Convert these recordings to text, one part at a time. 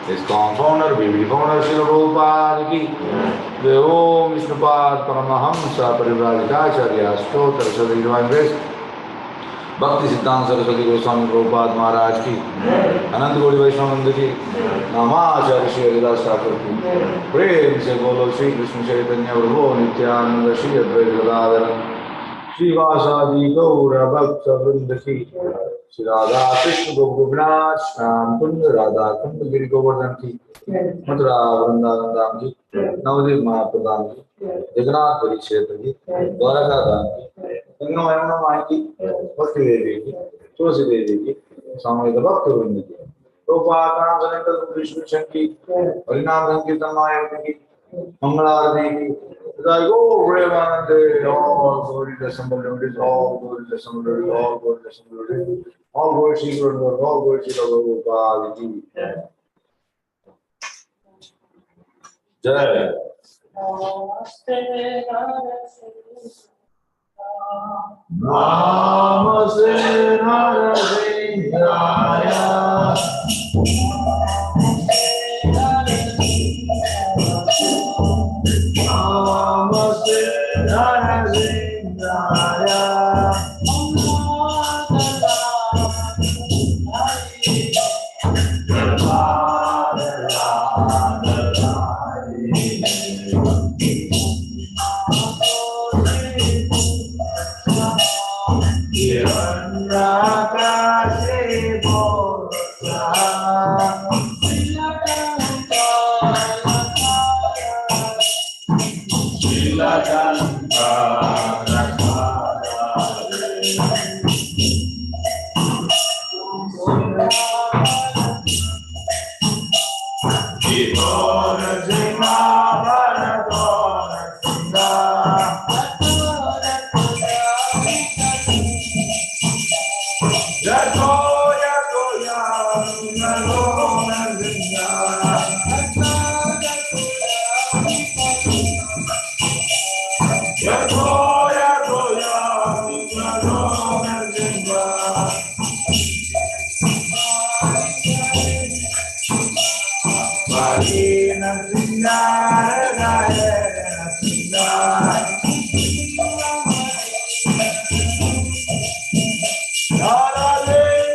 ISKCON founder, BBD founder, Srila Prabhupada ki. Jai Om Vishnupad Paramahamsa Parivrajacharya Stotra Saraswati Divine Grace Bhakti Siddhanta Saraswati Goswami Prabhupada Maharaj ki. Anant Gauri Vaishnavanda ki. Namacharya Shri Haridas Thakur ki. Prem se bolo Shri Krishna Chaitanya Prabhu Nityananda Shri Advaita Gadadhara Shri Vasadi Gaura Bhakta Vrinda ki. Shri Radha Krishna Gopinath Shyam Kunda Radha Kunda Giri Govardhan ki. Mathura Vrindavan Dham ki. Navadip Mahapradhan ki. Jagannath Puri Kshetra ki. Dwaraka Dham ki. Ganga Yamuna Mai ki. Bhakti Devi ki. Tulsi Devi ki. Samveda Bhakti Vrinda ki. Prabhupada Pranam Sanatana Vishnu Shanki. Harinam Sankirtan Mayavati ki. Mangalarati ki. Like, oh, Premanande, all glory to somebody, all glory to somebody, all glory to somebody, all glory to God, all glory to Prabhupada ki. Jai. Namaste Narasindhaya. Namaste Narasindhaya. Hare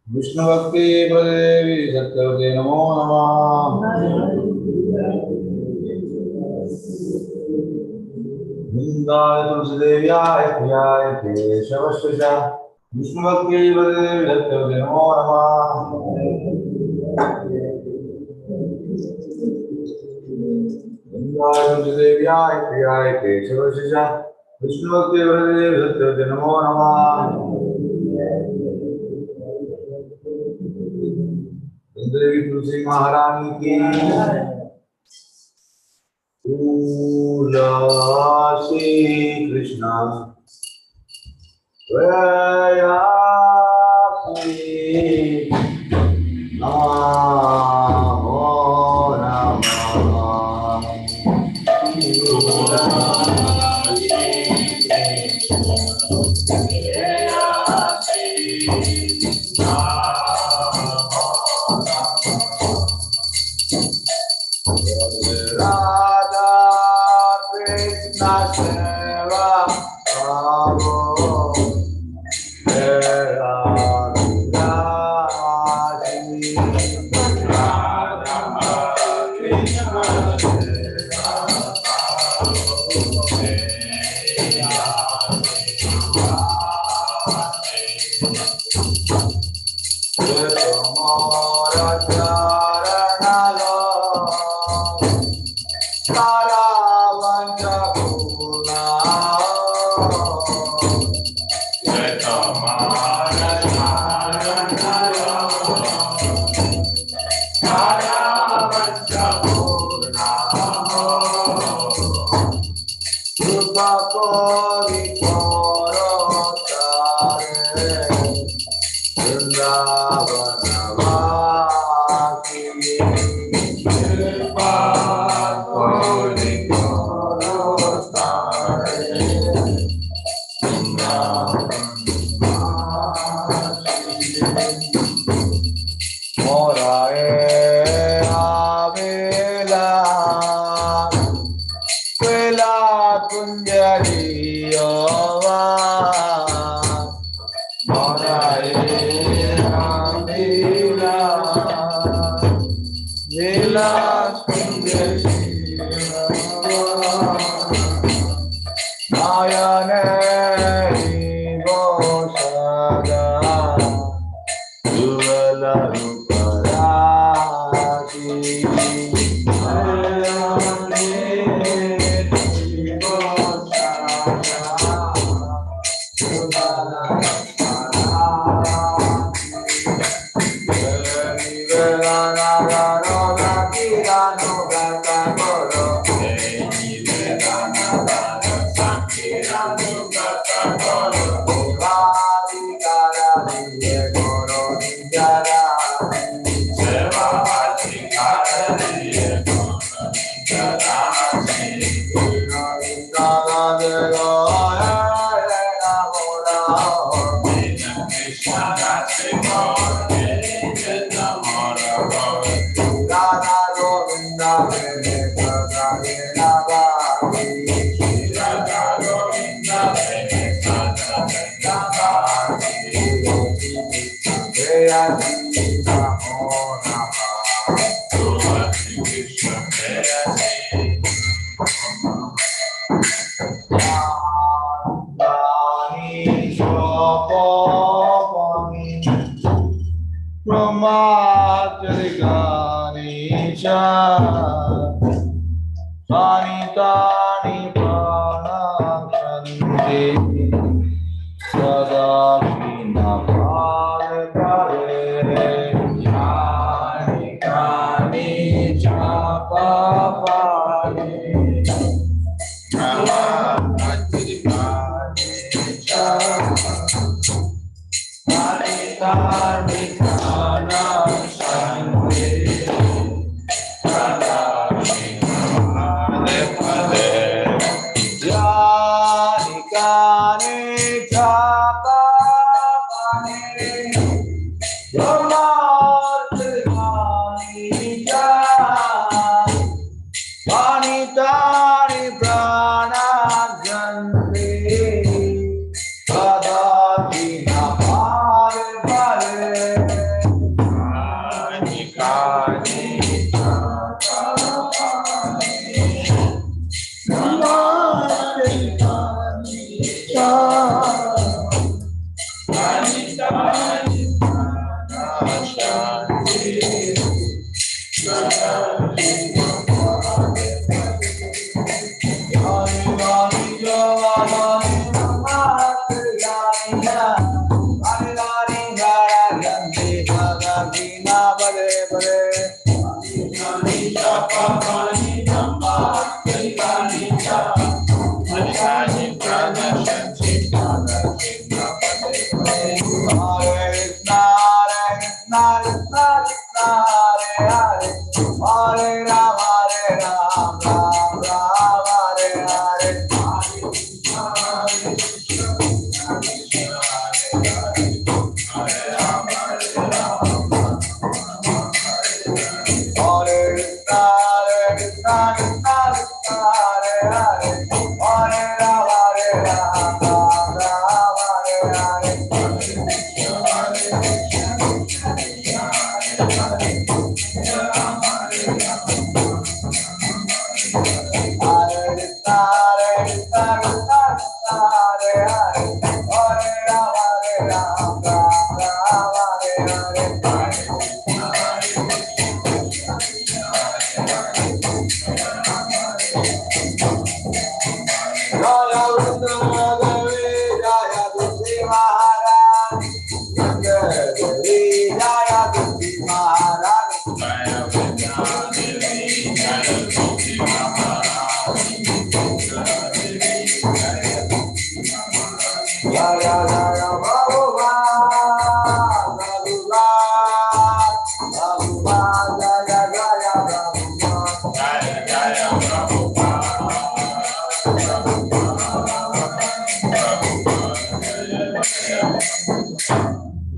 Vishnu भक्ति प्रदेवी सत्यवते नमो नमः। वृंदाय तुलसीदेव्याय प्रियाय केशवस्य च विष्णु भक्ति प्रदेवी सत्यवते नमो नमः। वृंदाय तुलसीदेव्याय प्रियाय केशवस्य च विष्णु भक्ति प्रदेवी सत्यवते नमो नमः। देवी तुलसी महारानी की पूजा श्री कृष्ण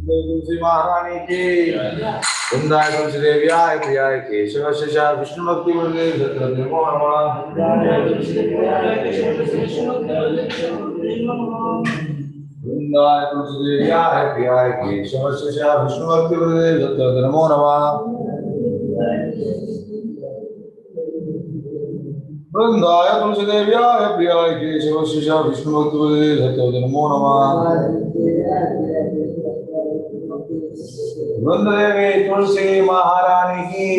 तुलसी महारानी की वृंदाय तुलसी देव्याय प्रियाय केशव शिषा विष्णु भक्ति मुरली धत्र नमो नमः वृंदाय तुलसी देव्याय प्रियाय केशव शिषा विष्णु भक्ति मुरली धत्र नमो नमः वृंदाय तुलसी देव्याय प्रियाय केशव शिषा विष्णु भक्ति मुरली धत्र नमो नमः वृंदेवी तुलसी महारानी की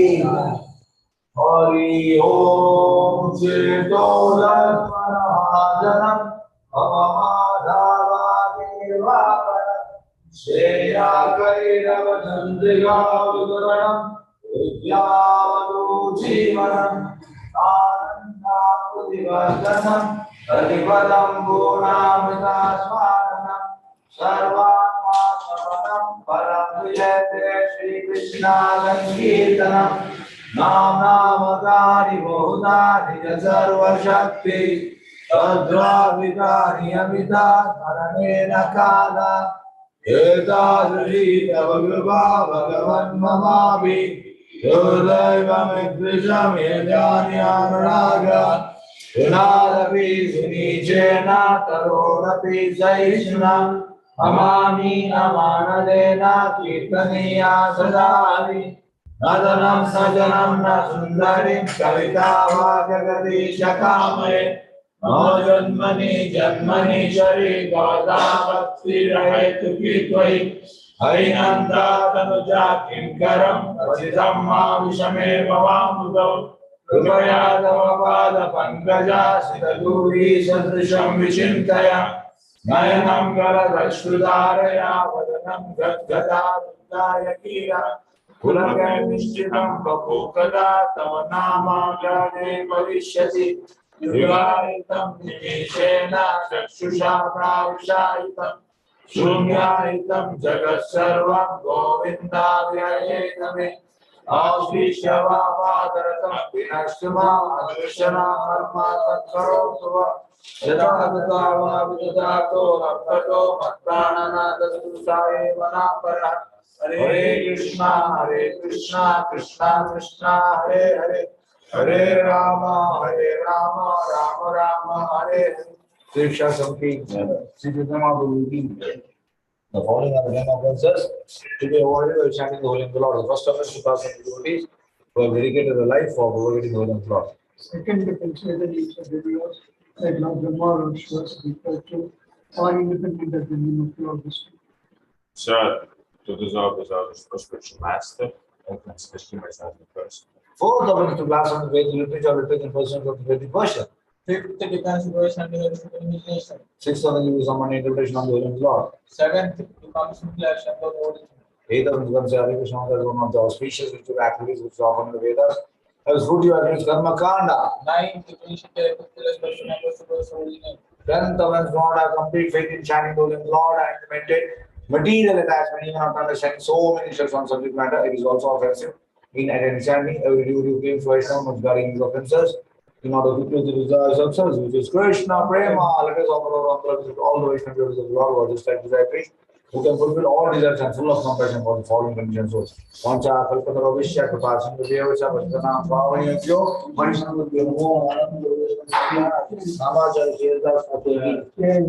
हरि ओम चेतोलम महाजनम श्रेया कैरव चंद्रिका विदुरणम विद्यावनु जीवनम आनंदामुदिवर्धनम प्रतिपदम गुणामृता स्वादनम सर्वात्मा शरणम परम विजयते श्री कृष्णा संकीर्तनम नाम नामकारि बहुधा निज सर्वशक्ति तद्राविकारि अमिता स्मरणेन काला एतादृशी तव कृपा भगवन् ममापि दुर्दैवमिदृशं यजानि अनुरागात् पुनादपि सुनीचेन तरोरपि सहिष्णुना अमामि अमानदेन कीर्तनीया सदा नदनं सजनं न सुन्दरीं कविता वा जगदीश कामये मम जन्मनि जन्मनि शरीरदाता भक्ति रहेतु की त्वयि हरिनन्दा तनुजा किंकरं पतितं माविषमे भवामृतौ कृपया तव पाद पंकजा सितधूली सदृशं विचिन्तय नयनं गलदश्रुधारया वदनं गद्गदारुदायकीरा पुलकैर्निश्चितं बभूकदा तव नामाग्रहे भविष्यति युगायितं निमेषेण चक्षुषा प्राविशायितं शून्यायितं जगत्सर्वं गोविन्दाव्ययेन मे आश्लिष्य वा पादरतं विनश्यमा अदृशना कर्मा तत्करोतु वा यदा तथा वा विदधातो अप्पतो मत्प्राणनादस्तु सा एव नापरः हरे Krishna Krishna Krishna Hare Hare Hare Ram Ram Ram Hare Hare. Shiksha Samki, Sri Chaitanya की the following are the 10 offenses to be avoided by chanting the holy name of the Lord. The first offense to pass on devotees who have dedicated their life for propagating the holy name of the Lord. Second, the considered use of videos like Lord Brahma or Shivas referred to or independent of the name of Lord Vishnu. Third, to dissolve the spiritual master and consider myself first. Fourth offense to pass on the Vedic literature or written versions of the Vedic version. Fifth, the consideration of the imagination. Sixth offense to use someone interpretation of the holy name of the Lord. Seventh, to contemplation of the origin. Eighth offense to consider Hare Krishna as one of the auspicious ritual activities which are often in the Vedas. As fruitive against Karma Kanda. Ninth, to initiate the expression of the origin. 10th offense, do not have complete faith in chanting the holy name of the Lord and maintain material attachment, even not understanding so many steps on subject matter. It is also offensive in understanding every devotee claims Vaishnava must bearing these offenses in order to fulfill the desires of themselves, which is Krishna, Prema. Let us offer our prayers with all the Vaishnava devotees of the Lord who are just like disciples, who can fulfill all desires and full of compassion for the following conditions. Pancha Kalpatara Vishya Kapasam Devacha Vajana Pavanyabhyo Vaishnava Namo Namachara Kirtas Fateh